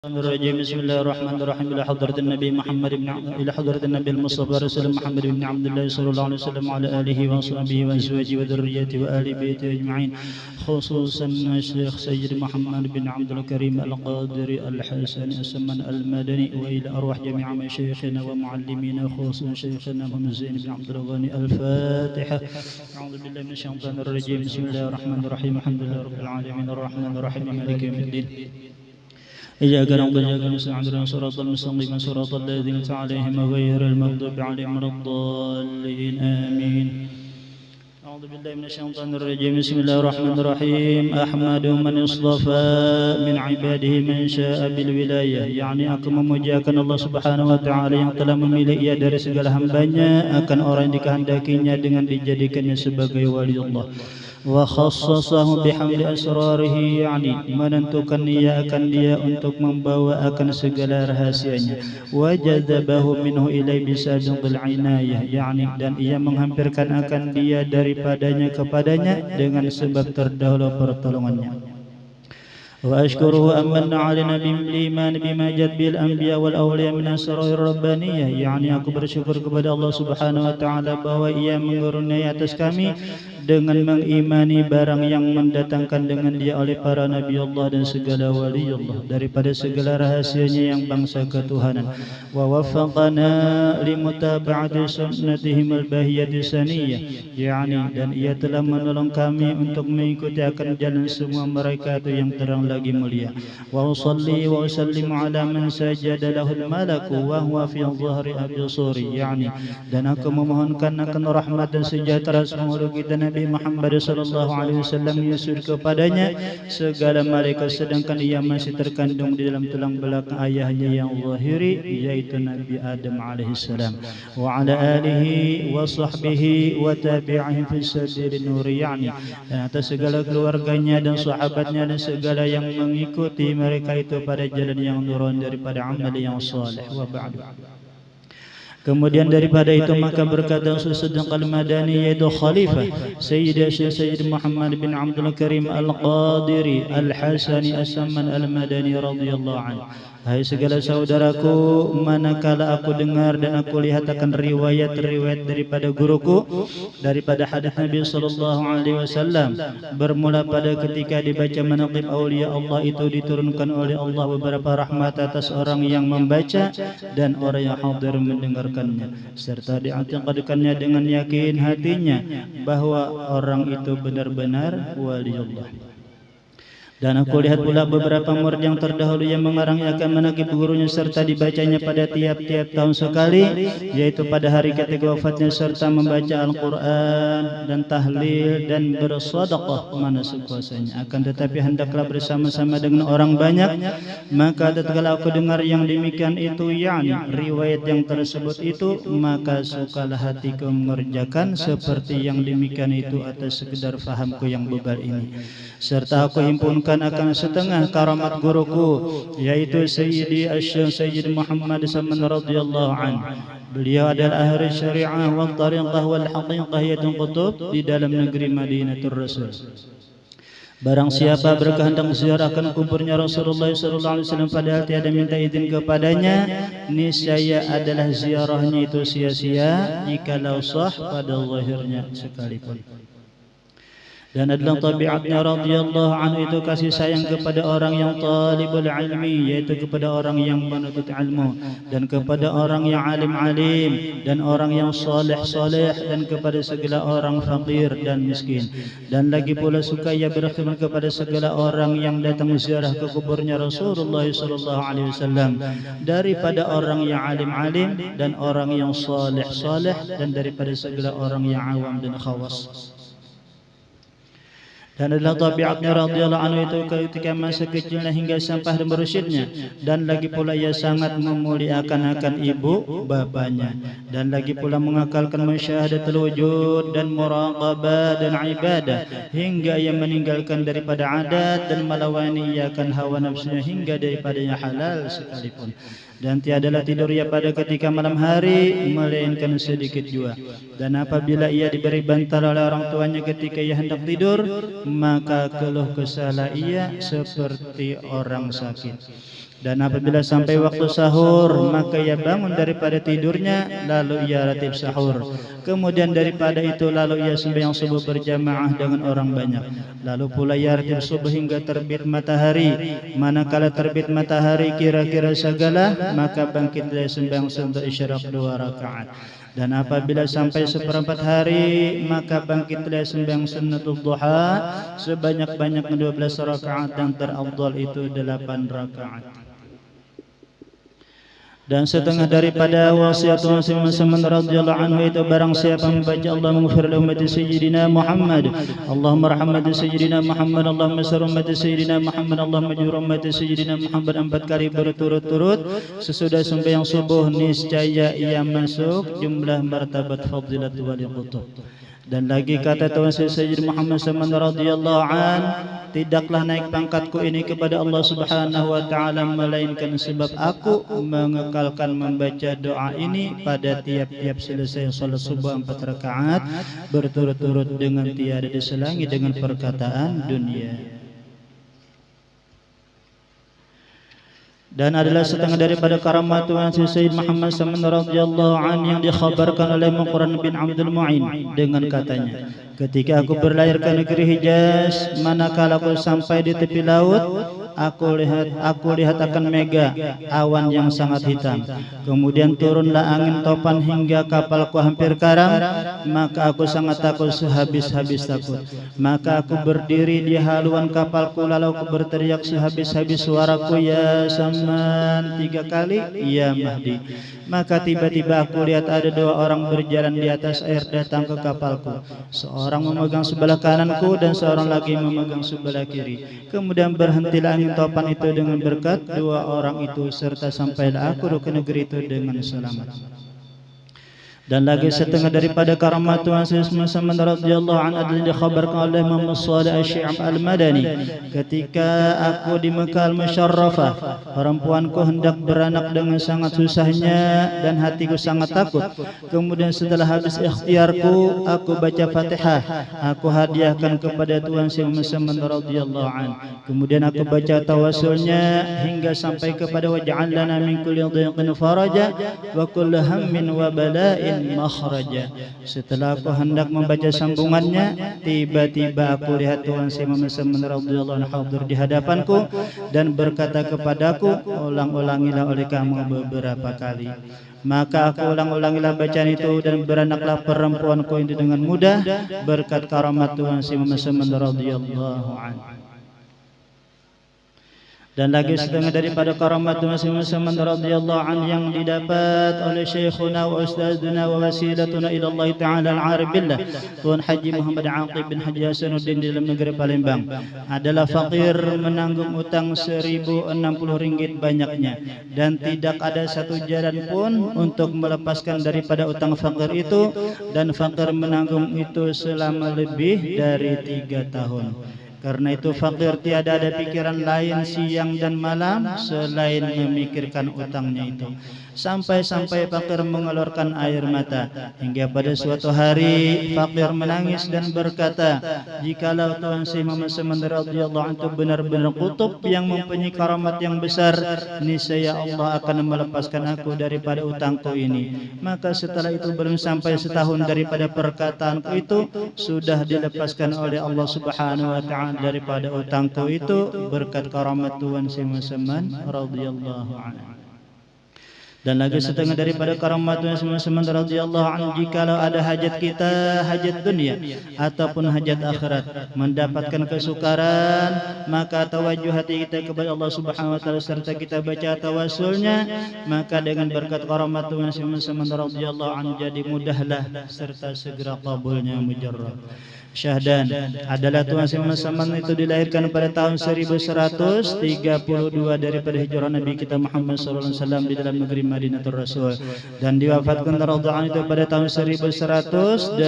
الرجيم بسم الله الرحمن الرحيم إلى حضرة النبي المصطفى رسول محمد بن عبد الله صلى الله عليه وسلم وعلى آله وصحبه وأزواجه وذريته وآل بيته أجمعين، خصوصا الشيخ سيد محمد بن عبد الكريم القادري الحسني السمن المدني، وإلى أرواح جميع مشايخنا ومعلمينا خصوصا شيخنا محمد زين بن عبد الغني. الفاتحة. أعوذ بالله من الشيطان الرجيم بسم الله الرحمن الرحيم الحمد لله رب العالمين الرحمن الرحيم مالك يوم الدين إياك نعبد وإياك نستعين صراط المستقيم صراط الذين أنعمت عليهم غير المغضوب عليهم ولا الضالين آمين. أعوذ بالله من الشيطان الرجيم بسم الله الرحمن الرحيم. أحمد من اصطفى من عباده من شاء بالولاية, yakni aku memujiakan Allah Subhanahu wa taala yang telah memilih ia dari segala hambanya akan orang yang dikehendakinya dengan dijadikannya sebagai wali Allah. Wa khassasahu bihamli asrarihi, yakni menentukan ia akan dia untuk membawa akan segala rahasianya. Wa jadzabahu minhu ilai bisabiqil inayah, yakni dan ia menghampirkan akan dia daripadanya kepadanya dengan sebab terdahulu pertolongannya. Wa ashkuruhu amanna alaina bil-iman bima jad bil anbiya wal awliya min asrar rabbaniyah, yakni aku bersyukur kepada Allah Subhanahu wa taala bahwa ia mengurniai atas kami dengan mengimani barang yang mendatangkan dengan dia oleh para nabi Allah dan segala wali Allah daripada segala rahasianya yang bangsa ketuhanan. Wa waffaqana limutaba'ati sunnatihim al-bahiyati saniyah, yakni dan ia telah menolong kami untuk mengikuti akan jalan semua mereka itu yang terang lagi mulia. Wa usalli wa usallimu ala man sajada lahul malaku wa huwa fi dhahri absuri, yakni dan aku memohonkan akan rahmat dan sejahtera semoga kita Nabi Muhammad sallallahu alaihi wasallam yusur kepadanya segala malaikat sedangkan ia masih terkandung di dalam tulang belakang ayahnya yang zahiri yaitu Nabi Adam alaihi salam, wa ala alihi wa sahbihi wa tabi'ihim fi sabirin nuri, yakni dan atas segala keluarganya dan sahabatnya dan segala yang mengikuti mereka itu pada jalan yang nurun daripada amal yang saleh. Wa ba'du. Kemudian daripada itu maka berkata As-Siddiq Al-Madani yaitu Khalifah Sayyid Muhammad bin Abdul Karim Al-Qadiri Al-Hasani As-Samman Al-Madani radhiyallahu anhu. Hai segala saudaraku, manakala aku dengar dan aku lihat akan riwayat-riwayat daripada guruku daripada hadis Nabi sallallahu alaihi wasallam, bermula pada ketika dibaca manaqib aulia Allah itu diturunkan oleh Allah beberapa rahmat atas orang yang membaca dan orang yang hadir mendengarkannya, serta di'tiqadkannya dengan yakin hatinya bahwa orang itu benar-benar wali Allah. Dan aku lihat pula beberapa murid yang terdahulu yang mengarang akan menakib gurunya serta dibacanya pada tiap-tiap tahun sekali, yaitu pada hari ketika wafatnya, serta membaca Al-Quran dan tahlil dan bersedekah mana sekuasanya. Akan tetapi hendaklah bersama-sama dengan orang banyak. Maka tatkala aku dengar yang demikian itu, yakni riwayat yang tersebut itu, maka sukalah hatiku mengerjakan seperti yang demikian itu atas sekedar fahamku yang bebal ini. Serta aku himpunkan akan setengah karamat guruku yaitu Sayyidi Asy-Syaikh Sayyid Muhammad Samman radhiyallahu anhu. Beliau adalah ahli syariah wal tariqah wal haqiqah yaitu qutub di dalam negeri Madinatul Rasul. Barang siapa berkehendak ziarahkan kuburnya Rasulullah sallallahu alaihi wasallam padahal tiada minta izin kepadanya, niscaya adalah ziarahnya itu sia-sia jikalau sah pada zahirnya sekalipun. Dan adalah tabiatnya radhiyallahu anhu itu kasih sayang kepada orang yang talibul ilmi, yaitu kepada orang yang menuntut ilmu, dan kepada orang yang alim-alim, dan orang yang saleh-saleh, dan kepada segala orang fakir dan miskin. Dan lagi pula suka ia berkhidmat kepada segala orang yang datang ziarah ke kuburnya Rasulullah sallallahu alaihi wasallam, daripada orang yang alim-alim dan orang yang saleh-saleh, dan daripada segala orang yang awam dan khawas. Dan adalah tabiatnya radhiyallahu anhu itu ketika masa kecilnya hingga sampai berusianya, dan lagi pula ia sangat memuliakan akan ibu bapanya, dan lagi pula mengakalkan masyahadatul wujud dan muraqabah dan ibadah hingga ia meninggalkan daripada adat dan melawani ia akan hawa nafsunya hingga daripadanya halal sekalipun. Dan tiadalah tidur ia pada ketika malam hari melainkan sedikit jua. Dan apabila ia diberi bantal oleh orang tuanya ketika ia hendak tidur, maka keluh kesahlah ia seperti orang sakit. Dan apabila sampai waktu sahur, maka ia bangun daripada tidurnya, lalu ia ratib sahur. Kemudian daripada itu lalu ia sembahyang subuh berjamaah dengan orang banyak. Lalu pula ia ratib subuh hingga terbit matahari. Manakala terbit matahari kira-kira segala, maka bangkitlah sembahyang sunat isyraq 2 rakaat. Dan apabila sampai seperempat hari, maka bangkitlah sembahyang sunnatul duha sebanyak-banyaknya 12 rakaat, dan terafdal itu 8 rakaat. Dan setengah daripada wasiat Rasulullah radhiyallahu anhu itu, barang siapa membaca Allahumma ighfir li ummati sayyidina Muhammad, Allahumma rahmati sayyidina Muhammad, Allahumma sir ummati sayyidina Muhammad, Allahumma jur ummati sayyidina Muhammad 4 kali berturut-turut sesudah sembahyang subuh, niscaya ia masuk jumlah martabat fadilat wal qutub. Dan lagi kata Tuhan Sayyidina Muhammad sallallahu radhiyallahu an, tidaklah naik pangkatku ini kepada Allah Subhanahu wa taala melainkan sebab aku mengekalkan membaca doa ini pada tiap-tiap selesai salat subuh 4 rakaat berturut-turut dengan tiada diselangi dengan perkataan dunia. Dan adalah setengah daripada karamat Tuhan Sayyid Muhammad sallallahu radhiyallahu an yang dikhabarkan oleh Muqran bin Abdul Mu'in dengan katanya, ketika aku berlayar ke negeri Hijaz, manakala aku sampai di tepi laut, aku lihat akan mega awan yang sangat hitam. Kemudian turunlah angin topan hingga kapalku hampir karam, maka aku sangat takut sehabis-habis takut. Maka aku berdiri di haluan kapalku, lalu aku berteriak sehabis-habis suaraku, ya Saman 3 kali, ya Mahdi. Maka tiba-tiba aku lihat ada 2 orang berjalan di atas air datang ke kapalku. Seorang memegang sebelah kananku dan seorang lagi memegang sebelah kiri. Kemudian berhentilah angin topan itu dengan berkat 2 orang itu, serta sampailah aku ke negeri itu dengan selamat. Dan lagi setengah daripada karamat Tuhan Muhammad radhiyallahu anhu adalah dikhabarkan oleh Muhammad Shalih Asy-Sya'ab Al-Madani, ketika aku di Mekah Al-Musyarrafah, perempuanku hendak beranak dengan sangat susahnya dan hatiku sangat takut. Kemudian setelah habis ikhtiarku, aku baca Fatihah, aku hadiahkan kepada Tuhan Muhammad radhiyallahu anhu. Kemudian aku baca tawasulnya hingga sampai kepada waj'al lana min kulli dhiqin faraja wa kulli hammin wa bala'in makhraja. Setelah aku hendak membaca sambungannya, tiba-tiba aku lihat Tuhan Muhammad radhiyallahu anhu hadir di hadapanku dan berkata kepadaku, ulang-ulangilah oleh kamu beberapa kali. Maka aku ulang-ulangilah bacaan itu dan beranaklah perempuanku itu dengan mudah berkat karamat Tuhan Muhammad radhiyallahu anhu. Dan lagi setengah daripada karamat Tuhan Muhammad radhiyallahu anhu yang didapat oleh Syekhuna wa Ustadzuna wa wasilatuna ila Allah Ta'ala al-Arif billah, Tuan Haji Muhammad Aqib bin Haji Hasanuddin di dalam negeri Palembang, adalah fakir menanggung utang 1060 ringgit banyaknya, dan tidak ada satu jalan pun untuk melepaskan daripada utang fakir itu, dan fakir menanggung itu selama lebih dari 3 tahun. Karena itu fakir tiada ada pikiran lain siang dan malam selain memikirkan utangnya itu. Sampai-sampai fakir mengeluarkan air mata, hingga pada suatu hari fakir menangis dan berkata, jikalau Tuhan Muhammad radhiyallahu anhu benar-benar kutub yang mempunyai karamat yang besar, niscaya Allah akan melepaskan aku daripada utangku ini. Maka setelah itu belum sampai setahun daripada perkataanku itu, sudah dilepaskan oleh Allah Subhanahu wa taala daripada utangku itu berkat karamat Tuhan Muhammad radhiyallahu anhu. Dan lagi setengah daripada karamat Tuhan Muhammad radhiyallahu anhu, jikalau ada hajat kita, hajat dunia ataupun hajat akhirat, mendapatkan kesukaran, maka tawajuh hati kita kepada Allah Subhanahu wa taala serta kita baca tawasulnya, maka dengan berkat karamat Tuhan Muhammad radhiyallahu anhu jadi mudahlah serta segera kabulnya mujarrab. Syahdan adalah Tuhan Muhammad itu dilahirkan pada tahun 1132 daripada hijrah Nabi kita Muhammad sallallahu alaihi wasallam di dalam negeri Madinatul Rasul, dan diwafatkan radhiyallahu itu pada tahun 1189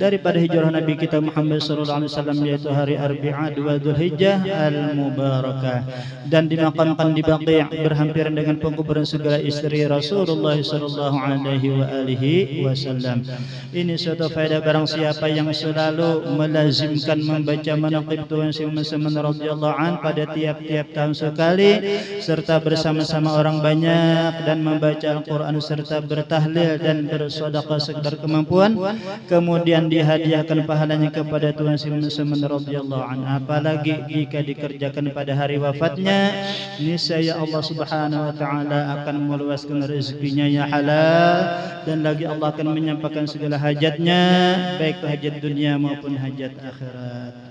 daripada hijrah Nabi kita Muhammad sallallahu alaihi wasallam, yaitu hari Arbi'a 2 Dzulhijjah al-Mubarakah, dan dimakamkan di Baqi' berhampiran dengan pengkuburan segala istri Rasulullah sallallahu alaihi wasallam. Ini suatu faedah barang siapa siapa yang selalu melazimkan membaca manaqib Tuhan Muhammad radhiyallahu an pada tiap-tiap tahun sekali, serta bersama-sama orang banyak dan membaca Al-Quran serta bertahlil dan bersedekah sekadar kemampuan, kemudian dihadiahkan pahalanya kepada Tuhan Muhammad radhiyallahu an. Apalagi jika dikerjakan pada hari wafatnya, niscaya Allah Subhanahu wa taala akan meluaskan rezekinya yang halal, dan lagi Allah akan menyampaikan segala hajatnya, baik hajat dunia maupun hajat akhirat.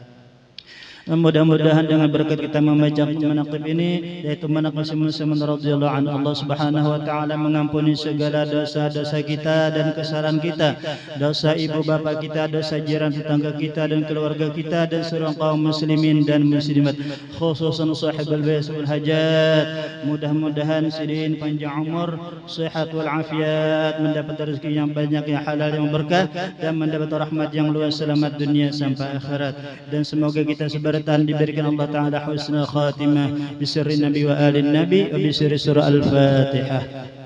Mudah-mudahan dengan berkat kita membaca manaqib ini, yaitu manaqib Muhammad radhiyallahu anhu, Allah Subhanahu wa taala mengampuni segala dosa-dosa kita dan kesalahan kita, dosa ibu bapa kita, dosa jiran tetangga kita dan keluarga kita, dan seluruh kaum muslimin dan muslimat, khususan sahibul bait wal hajat. Mudah-mudahan sidin panjang umur, sehat wal afiat, mendapat rezeki yang banyak, yang halal, yang berkah, dan mendapat rahmat yang luas selamat dunia sampai akhirat. Dan semoga kita bertahan diberikan Allah Ta'ala husnul khatimah bisirri Nabi wa alin Nabi wa bisirri surah Al-Fatihah.